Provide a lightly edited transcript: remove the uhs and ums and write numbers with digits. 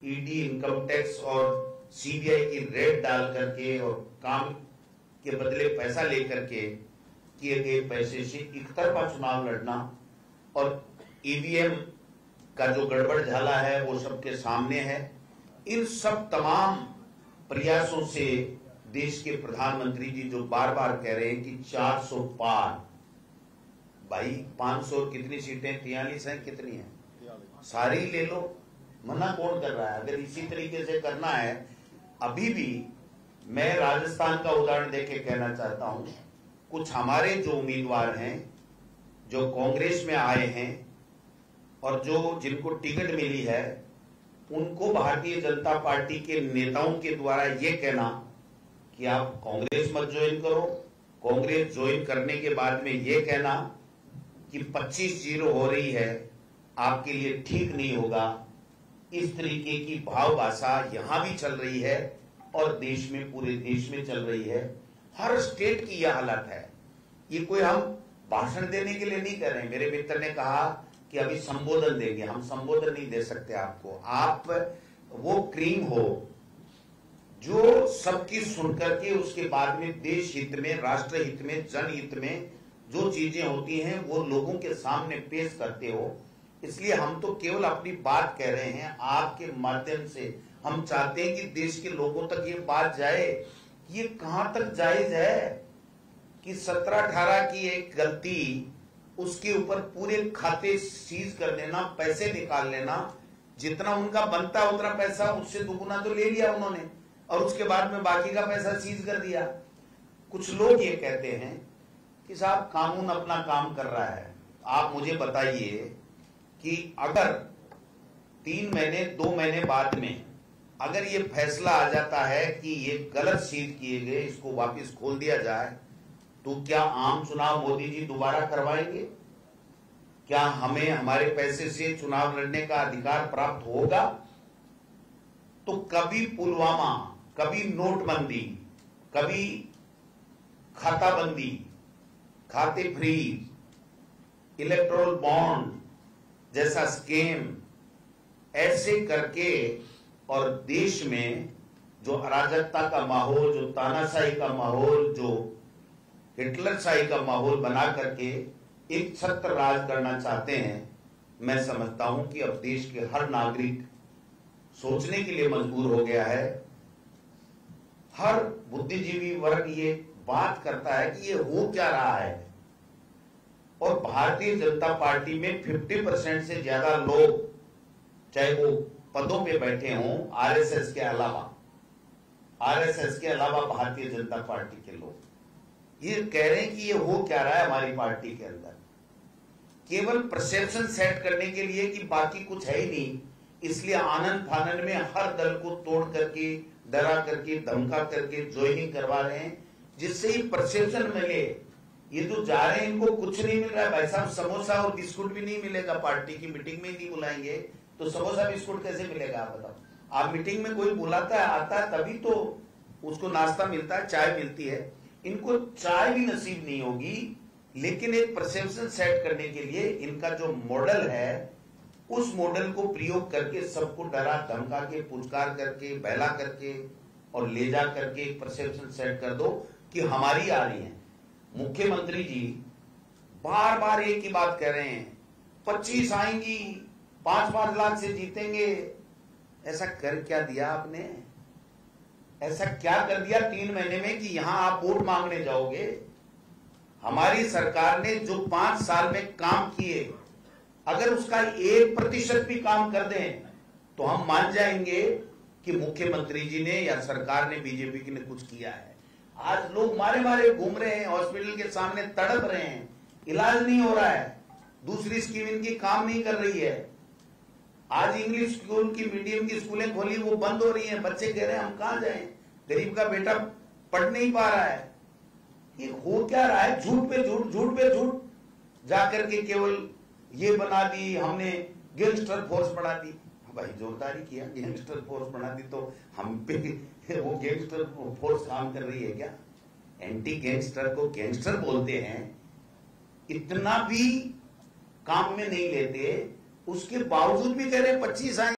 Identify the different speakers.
Speaker 1: ED, income tax और CBI की red डाल करके और काम के बदले पैसा लेकर के किए गए पैसे से एक तरफा चुनाव लड़ना और ईवीएम का जो गड़बड़ झाला है वो सबके सामने है। इन सब तमाम प्रयासों से देश के प्रधानमंत्री जी जो बार बार कह रहे हैं कि 400 पार, भाई 500 कितनी सीटें, 43 हैं, कितनी हैं, सारी ले लो, मना कौन कर रहा है? अगर इसी तरीके से करना है, अभी भी मैं राजस्थान का उदाहरण देके कहना चाहता हूं, कुछ हमारे जो उम्मीदवार हैं जो कांग्रेस में आए हैं और जो जिनको टिकट मिली है, उनको भारतीय जनता पार्टी के नेताओं के द्वारा यह कहना कि आप कांग्रेस मत ज्वाइन करो, कांग्रेस ज्वाइन करने के बाद में यह कहना कि 25-0 हो रही है, आपके लिए ठीक नहीं होगा, इस तरीके की भाव भाषा यहां भी चल रही है और देश में, पूरे देश में चल रही है। हर स्टेट की यह हालत है। ये कोई हम भाषण देने के लिए नहीं कर रहे हैं। मेरे मित्र ने कहा कि अभी संबोधन देंगे, हम संबोधन नहीं दे सकते आपको। आप वो क्रीम हो जो सबकी सुनकर के उसके बाद में देश हित में, राष्ट्र हित में, जनहित में जो चीजें होती हैं वो लोगों के सामने पेश करते हो। इसलिए हम तो केवल अपनी बात कह रहे हैं, आपके माध्यम से हम चाहते हैं कि देश के लोगों तक ये बात जाए। ये कहां तक जायज है कि 17-18 की एक गलती, उसके ऊपर पूरे खाते सीज कर लेना, पैसे निकाल लेना, जितना उनका बनता है उतना पैसा उससे दुगुना तो ले लिया उन्होंने और उसके बाद में बाकी का पैसा सीज कर दिया। कुछ लोग ये कहते हैं कि साहब कानून अपना काम कर रहा है। आप मुझे बताइए कि अगर 3 महीने 2 महीने बाद में अगर ये फैसला आ जाता है कि ये गलत सीज किए गए, इसको वापस खोल दिया जाए, तो क्या आम चुनाव मोदी जी दोबारा करवाएंगे? क्या हमें हमारे पैसे से चुनाव लड़ने का अधिकार प्राप्त होगा? तो कभी पुलवामा, कभी नोटबंदी, कभी खाताबंदी, खाते फ्रीज, इलेक्टोरल बॉन्ड जैसा स्कीम ऐसे करके और देश में जो अराजकता का माहौल, जो तानाशाही का माहौल, जो हिटलरशाही का माहौल बना करके एक छत्र राज करना चाहते हैं। मैं समझता हूं कि अब देश के हर नागरिक सोचने के लिए मजबूर हो गया है। हर बुद्धिजीवी वर्ग ये बात करता है कि ये हो क्या रहा है। और भारतीय जनता पार्टी में 50% से ज्यादा लोग, चाहे वो पदों पे बैठे हों, आरएसएस के अलावा भारतीय जनता पार्टी के लोग ये कह रहे हैं कि ये हो क्या रहा है हमारी पार्टी के अंदर। केवल परसेप्शन सेट करने के लिए कि बाकी कुछ है ही नहीं, इसलिए आनंद फानन में हर दल को तोड़ करके, डरा करके, धमका करके ज्वाइनिंग करवा रहे हैं, जिससे ही परसेप्शन मिले। ये जो जा रहे हैं इनको कुछ नहीं मिल रहा है भाई साहब। समोसा और बिस्कुट भी नहीं मिलेगा, पार्टी की मीटिंग में ही नहीं बुलाएंगे तो समोसा बिस्कुट कैसे मिलेगा? आप बताओ। आप मीटिंग में कोई बुलाता है, आता है, तभी तो उसको नाश्ता मिलता है, चाय मिलती है। इनको चाय भी नसीब नहीं होगी। लेकिन एक परसेप्शन सेट करने के लिए इनका जो मॉडल है, उस मॉडल को प्रयोग करके सबको डरा धमका के, पुचकार करके, बहला करके और ले जा करके एक परसेप्शन सेट कर दो कि हमारी आ रही है। मुख्यमंत्री जी बार बार एक ही बात कह रहे हैं, 25 आएंगी, 5-5 लाख से जीतेंगे। ऐसा कर क्या दिया आपने? ऐसा क्या कर दिया 3 महीने में कि यहां आप वोट मांगने जाओगे? हमारी सरकार ने जो 5 साल में काम किए, अगर उसका 1% भी काम कर दें तो हम मान जाएंगे कि मुख्यमंत्री जी ने या सरकार ने, बीजेपी ने कुछ किया है। आज लोग मारे मारे घूम रहे हैं, हॉस्पिटल के सामने तड़प रहे हैं, इलाज नहीं हो रहा है, दूसरी स्कीम इनकी काम नहीं कर रही है। आज इंग्लिश स्कूल की, मीडियम की स्कूलें खोली, वो बंद हो रही हैं। बच्चे कह रहे हैं हम कहां जाएं, गरीब का बेटा पढ़ नहीं पा रहा है। ये हो क्या रहा है? झूठ पे झूठ, झूठ पे झूठ जाकर के केवल ये बना दी हमने, गैंगस्टर फोर्स बना दी। भाई जोरदारी किया, गैंगस्टर फोर्स बना दी तो हम पे वो गैंगस्टर फोर्स काम कर रही है क्या? एंटी गैंगस्टर को गैंगस्टर बोलते हैं, इतना भी काम में नहीं लेते, उसके बावजूद भी कह रहे 25 आए।